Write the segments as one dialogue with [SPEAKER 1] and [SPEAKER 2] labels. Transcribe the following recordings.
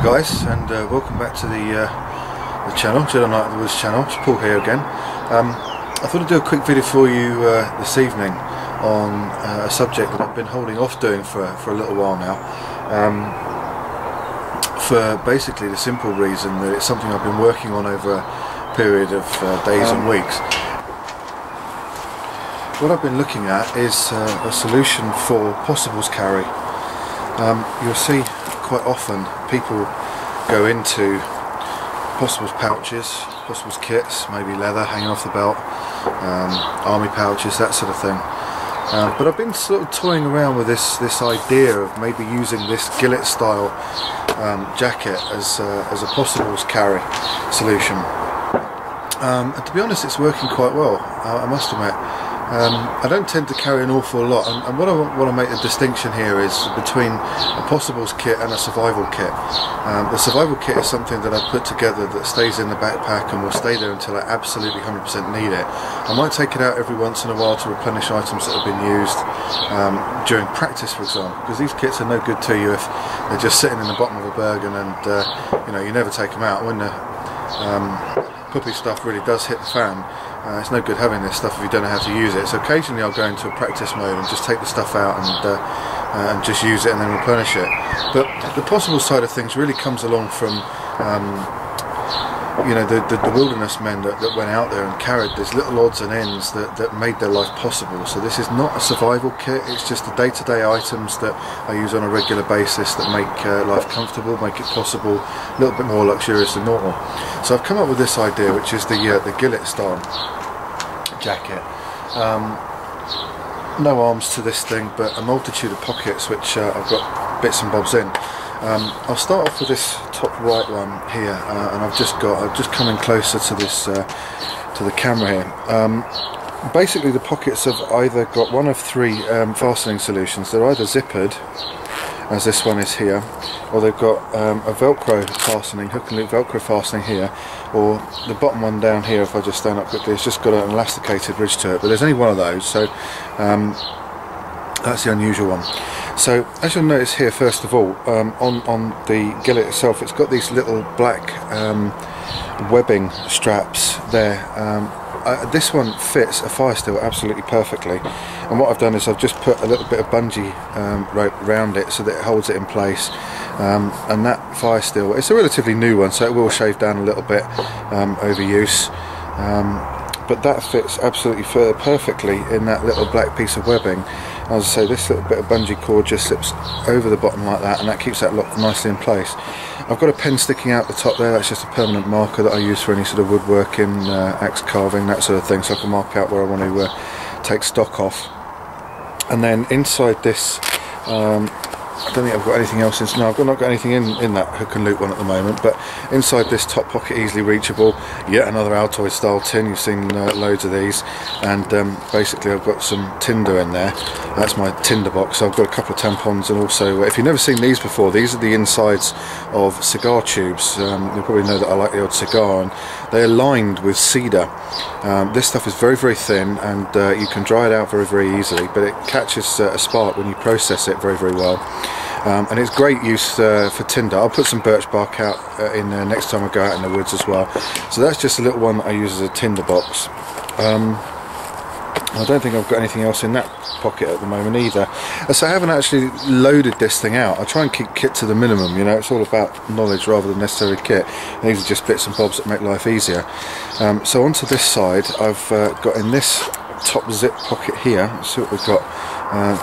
[SPEAKER 1] guys, and welcome back to the channel, Gillet Night of the Woods channel. It's Paul here again. I thought I'd do a quick video for you this evening on a subject that I've been holding off doing for a little while now, for basically the simple reason that it's something I've been working on over a period of days and weeks. What I've been looking at is a solution for possibles carry. You'll see quite often people go into possibles pouches, possibles kits, maybe leather hanging off the belt, army pouches, that sort of thing. But I've been sort of toying around with this idea of maybe using this gillet style jacket as a possibles carry solution. And to be honest, it's working quite well, I must admit. I don't tend to carry an awful lot, and what I want to make a distinction here is between a possibles kit and a survival kit. The survival kit is something that I put together that stays in the backpack and will stay there until I absolutely 100% need it. I might take it out every once in a while to replenish items that have been used during practice, for example, because these kits are no good to you if they're just sitting in the bottom of a Bergen and you never take them out. When the puppy stuff really does hit the fan, it's no good having this stuff if you don't know how to use it. So occasionally I'll go into a practice mode and just take the stuff out and just use it and then replenish it. But the possible side of things really comes along from the wilderness men that went out there and carried these little odds and ends that made their life possible. So this is not a survival kit, it's just the day-to-day items that I use on a regular basis that make life comfortable, make it possible, a little bit more luxurious than normal. So I've come up with this idea, which is the gillet style jacket. No arms to this thing, but a multitude of pockets which I've got bits and bobs in. I'll start off with this top right one here, and I've just come in closer to this to the camera here. Basically, the pockets have either got one of three fastening solutions. They're either zippered, as this one is here, or they've got a Velcro fastening, hook and loop Velcro fastening here, or the bottom one down here, if I just stand up quickly, it's just got an elasticated ridge to it, but there's only one of those, so that's the unusual one. So as you'll notice here, first of all, on the gillet itself, it's got these little black webbing straps there. This one fits a fire steel absolutely perfectly, and what I've done is I've just put a little bit of bungee rope around it so that it holds it in place, and that fire steel, it's a relatively new one, so it will shave down a little bit over use, but that fits absolutely perfectly in that little black piece of webbing. As I say, this little bit of bungee cord just slips over the bottom like that, and that keeps that locked nicely in place. I've got a pen sticking out the top there, that's just a permanent marker that I use for any sort of woodworking, axe carving, that sort of thing, so I can mark out where I want to take stock off. And then inside this, I don't think I've got anything else in. No, I've not got anything in that hook and loop one at the moment, but inside this top pocket, easily reachable, yet another Altoid style tin. You've seen loads of these, and basically I've got some tinder in there. That's my tinder box. So I've got a couple of tampons, and also, if you've never seen these before, these are the insides of cigar tubes. You'll probably know that I like the odd cigar, and they're lined with cedar. This stuff is very, very thin, and you can dry it out very, very easily, but it catches a spark when you process it very, very well. And it's great use for tinder. I'll put some birch bark out in there next time I go out in the woods as well. So that's just a little one that I use as a tinder box. I don't think I've got anything else in that pocket at the moment either. So I haven't actually loaded this thing out. I try and keep kit to the minimum, it's all about knowledge rather than necessary kit. These are just bits and bobs that make life easier. So onto this side, I've got in this top zip pocket here, let's see what we've got.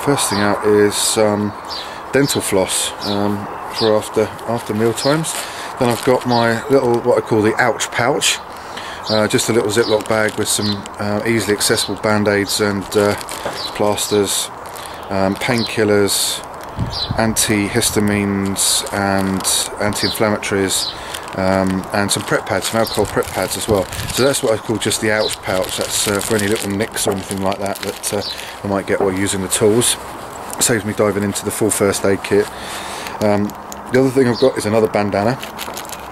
[SPEAKER 1] First thing out is dental floss for after meal times. Then I've got my little, what I call the ouch pouch, just a little Ziploc bag with some easily accessible band-aids and plasters, painkillers, antihistamines and anti-inflammatories, and some prep pads, some alcohol prep pads as well. So that's what I call just the ouch pouch. That's for any little nicks or anything like that I might get while using the tools. Saves me diving into the full first aid kit. The other thing I've got is another bandana,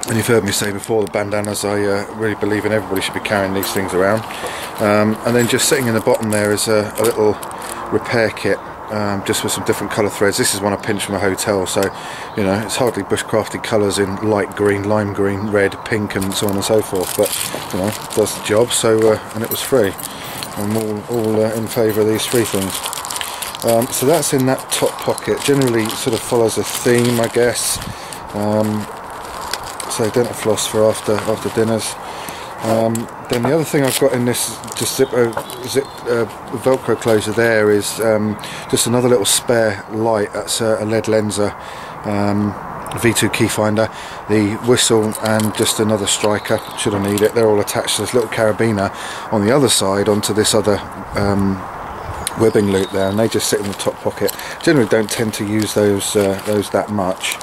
[SPEAKER 1] and you've heard me say before, the bandanas, I really believe in everybody should be carrying these things around. And then just sitting in the bottom there is a little repair kit just with some different colour threads. This is one I pinched from a hotel, so you know, it's hardly bushcrafted colours in light green, lime green, red, pink and so on and so forth, but you know, it does the job. So and it was free. I'm all in favour of these free things. So that's in that top pocket. Generally sort of follows a theme, I guess. So dental floss for after dinners. Then the other thing I've got in this just zip velcro closure there is just another little spare light. That's a LED lenser V2 key finder, the whistle and just another striker should I need it. They're all attached to this little carabiner on the other side onto this other webbing loop there, and they just sit in the top pocket. Generally don't tend to use those that much,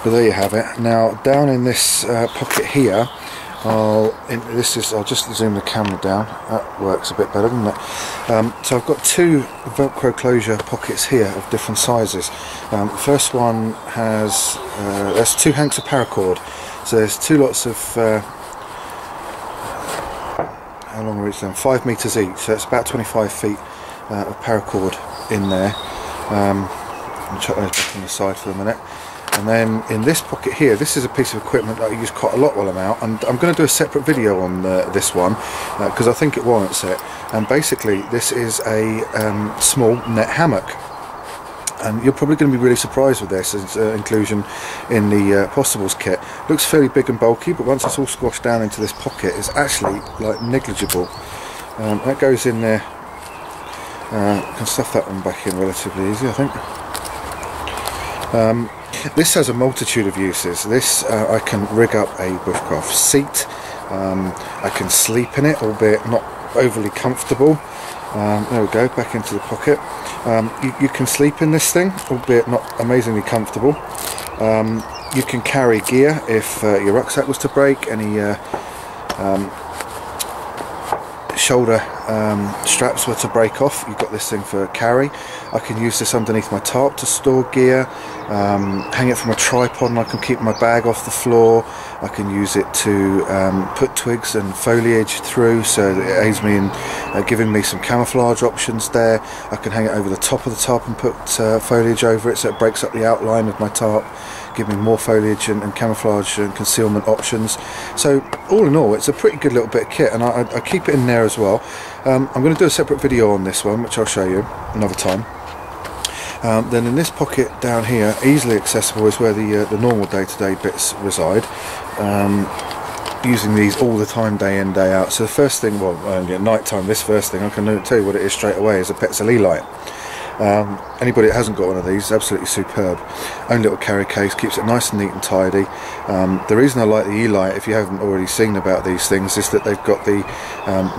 [SPEAKER 1] but there you have it. Now down in this pocket here, I'll just zoom the camera down. That works a bit better, doesn't it? So I've got two velcro closure pockets here of different sizes. The first one has that's 2 hanks of paracord. So there's 2 lots of how long are each then? 5 meters each. So it's about 25 feet of paracord in there. I'll chuck those back on the side for a minute. And then in this pocket here, this is a piece of equipment that I use quite a lot while I'm out, and I'm going to do a separate video on this one because I think it warrants it. And basically this is a small net hammock, and you're probably going to be really surprised with this inclusion in the Possibles kit. Looks fairly big and bulky, but once it's all squashed down into this pocket, it's actually like negligible. That goes in there. Can stuff that one back in relatively easy, I think. This has a multitude of uses. This I can rig up a bushcraft seat. I can sleep in it, albeit not overly comfortable. There we go, back into the pocket. You can sleep in this thing, albeit not amazingly comfortable. You can carry gear if your rucksack was to break, any shoulder straps were to break off, you've got this thing for carry. I can use this underneath my tarp to store gear, hang it from a tripod and I can keep my bag off the floor. I can use it to put twigs and foliage through, so that it aids me in giving me some camouflage options there. I can hang it over the top of the tarp and put foliage over it so it breaks up the outline of my tarp, give me more foliage and camouflage and concealment options. So all in all, it's a pretty good little bit of kit, and I keep it in there as well. I'm going to do a separate video on this one, which I'll show you another time. Then in this pocket down here, easily accessible, is where the normal day-to-day bits reside. Using these all the time, day in, day out. So the first thing, well, only at night time, this first thing, I can tell you what it is straight away, is a Petzl light. Anybody that hasn't got one of these is absolutely superb. Own little carry case, keeps it nice and neat and tidy. The reason I like the E-light, if you haven't already seen about these things, is that they've got the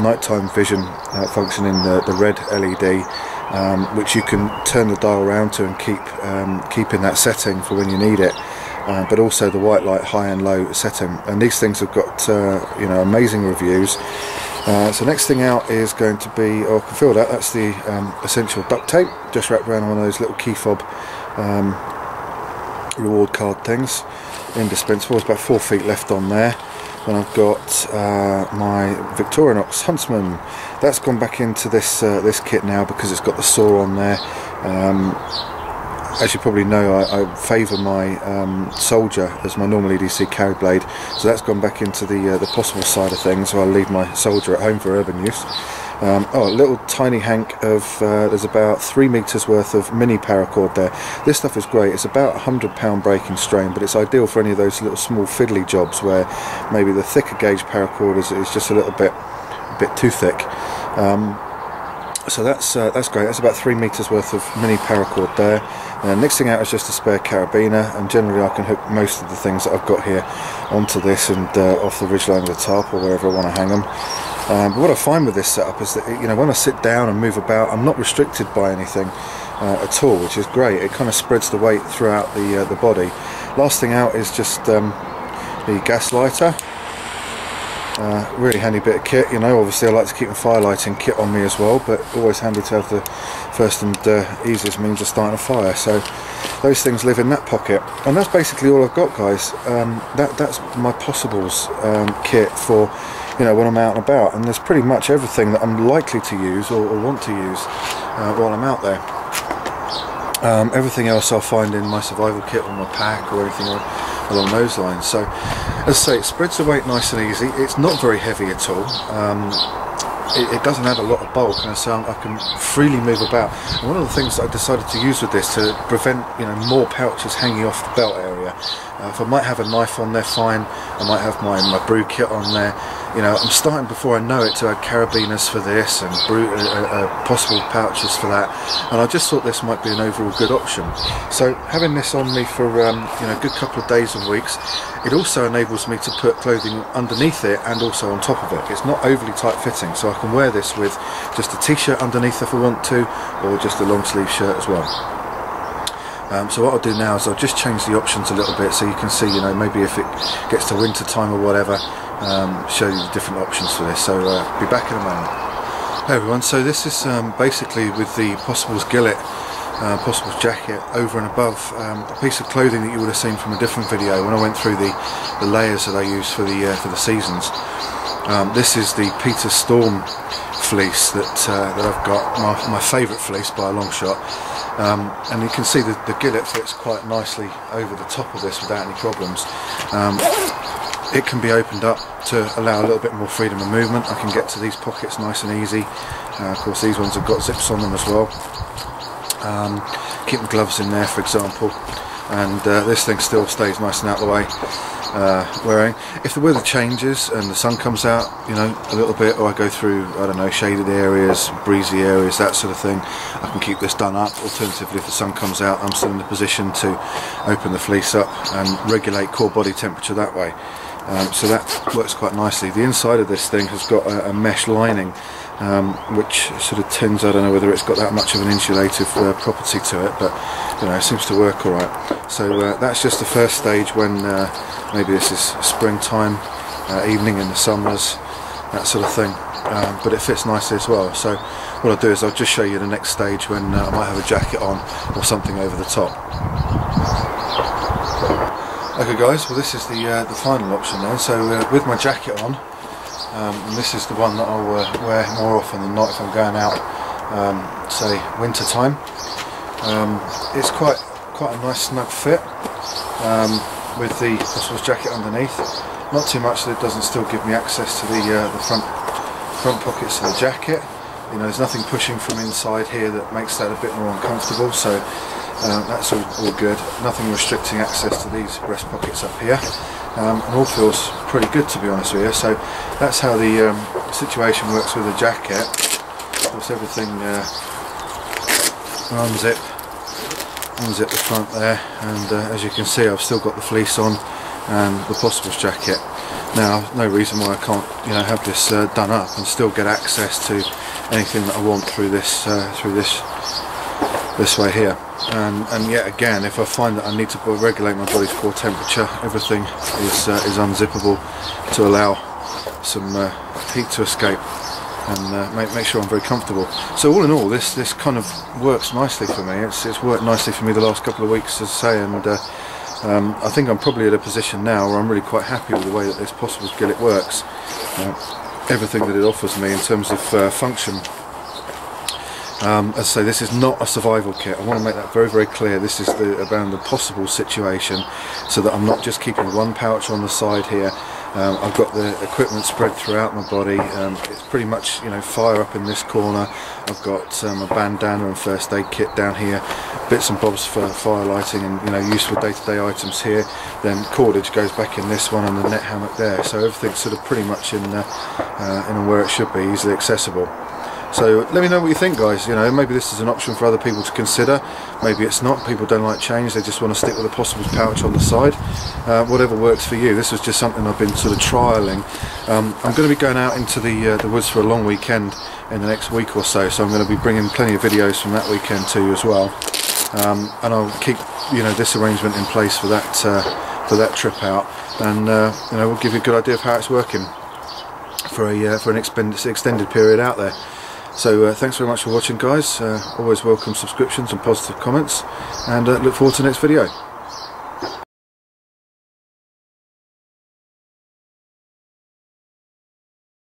[SPEAKER 1] nighttime vision function in the red LED, which you can turn the dial around to and keep in that setting for when you need it. But also the white light high and low setting, and these things have got you know, amazing reviews. So next thing out is going to be, oh, I can feel that, that's the essential duct tape, just wrapped around one of those little key fob reward card things. Indispensable. There's about 4 feet left on there. Then I've got my Victorinox Huntsman. That's gone back into this this kit now because it's got the saw on there. As you probably know, I favour my Soldier as my normal EDC carry blade, so that's gone back into the possible side of things, so I'll leave my Soldier at home for urban use. Oh, a little tiny hank of, there's about 3 meters worth of mini paracord there. This stuff is great. It's about £100 breaking strain, but it's ideal for any of those little small fiddly jobs where maybe the thicker gauge paracord is just a little bit too thick. So that's great. That's about 3 meters worth of mini paracord there. Next thing out is just a spare carabiner, and generally I can hook most of the things that I've got here onto this and off the ridgeline of the tarp or wherever I want to hang them. But what I find with this setup is that, you know, when I sit down and move about, I'm not restricted by anything at all, which is great. It kind of spreads the weight throughout the body. Last thing out is just the gas lighter. Really handy bit of kit, you know. Obviously I like to keep the fire lighting kit on me as well, but always handy to have the first and easiest means of starting a fire. So those things live in that pocket, and that's basically all I've got, guys. That's my Possibles kit for you know, when I'm out and about, and there's pretty much everything that I'm likely to use or want to use while I'm out there. Everything else I'll find in my survival kit or my pack or anything along those lines. So as I say, it spreads the weight nice and easy. It's not very heavy at all. It doesn't have a lot of bulk, and so I can freely move about. And one of the things that I decided to use with this to prevent, you know, more pouches hanging off the belt area. If I might have a knife on there, fine. I might have my brew kit on there. You know, I'm starting before I know it to add carabiners for this and possible pouches for that. And I just thought this might be an overall good option. So having this on me for you know, a good couple of days and weeks, it also enables me to put clothing underneath it and also on top of it. It's not overly tight fitting, so I can wear this with just a t-shirt underneath if I want to, or just a long sleeve shirt as well. So what I'll do now is I'll just change the options a little bit so you can see, you know, maybe if it gets to winter time or whatever, show you the different options for this. So be back in a moment. Hey everyone, so this is basically with the Possibles gillet, Possibles jacket over and above a piece of clothing that you would have seen from a different video when I went through the layers that I use for the seasons. This is the Peter Storm fleece that I've got, my favourite fleece by a long shot. And you can see the gillet fits quite nicely over the top of this without any problems. It can be opened up to allow a little bit more freedom of movement. I can get to these pockets nice and easy. Of course these ones have got zips on them as well. Keep the gloves in there, for example, and this thing still stays nice and out of the way. Wearing. If the weather changes and the sun comes out, you know, a little bit, or I go through, I don't know, shaded areas, breezy areas, that sort of thing, I can keep this done up. Alternatively, if the sun comes out, I'm still in the position to open the fleece up and regulate core body temperature that way. So that works quite nicely. The inside of this thing has got a mesh lining, which sort of tends, I don't know whether it's got that much of an insulative property to it, but you know, it seems to work alright. So that's just the first stage when maybe this is springtime, evening in the summers, that sort of thing. But it fits nicely as well. So what I'll do is I'll just show you the next stage when I might have a jacket on or something over the top. Okay guys, well this is the final option then. So with my jacket on, and this is the one that I'll wear more often than not if I'm going out, say winter time. It's quite a nice snug fit with the Possibles jacket underneath. Not too much that it doesn't still give me access to the front pockets of the jacket. You know, there's nothing pushing from inside here that makes that a bit more uncomfortable. So that's all good. Nothing restricting access to these breast pockets up here. And all feels pretty good, to be honest with you. So that's how the situation works with the jacket. Of course, everything unzip the front there, and as you can see, I've still got the fleece on and the Possibles jacket. Now, no reason why I can't, you know, have this done up and still get access to anything that I want through this way here. And yet again, if I find that I need to regulate my body's core temperature, everything is unzippable to allow some heat to escape and make sure I'm very comfortable. So all in all, this kind of works nicely for me. It's worked nicely for me the last couple of weeks, as I say, and I think I'm probably at a position now where I'm really quite happy with the way that this Possibles gillet works. Everything that it offers me in terms of function. As I say, this is not a survival kit. I want to make that very, very clear. This is around the Possible situation, so that I'm not just keeping one pouch on the side here. I've got the equipment spread throughout my body. It's pretty much, you know, fire up in this corner. I've got a bandana and first aid kit down here, bits and bobs for fire lighting and, you know, useful day-to-day items here. Then cordage goes back in this one and the net hammock there. So everything's sort of pretty much in where it should be, easily accessible. So let me know what you think, guys. You know, maybe this is an option for other people to consider. Maybe it's not. People don't like change. They just want to stick with a Possibles pouch on the side. Whatever works for you. This was just something I've been sort of trialling. I'm going to be going out into the woods for a long weekend in the next week or so. So I'm going to be bringing plenty of videos from that weekend to you as well. And I'll keep, you know, this arrangement in place for that trip out. And you know, we'll give you a good idea of how it's working for an extended period out there. So thanks very much for watching, guys. Always welcome subscriptions and positive comments, and look forward to the next video.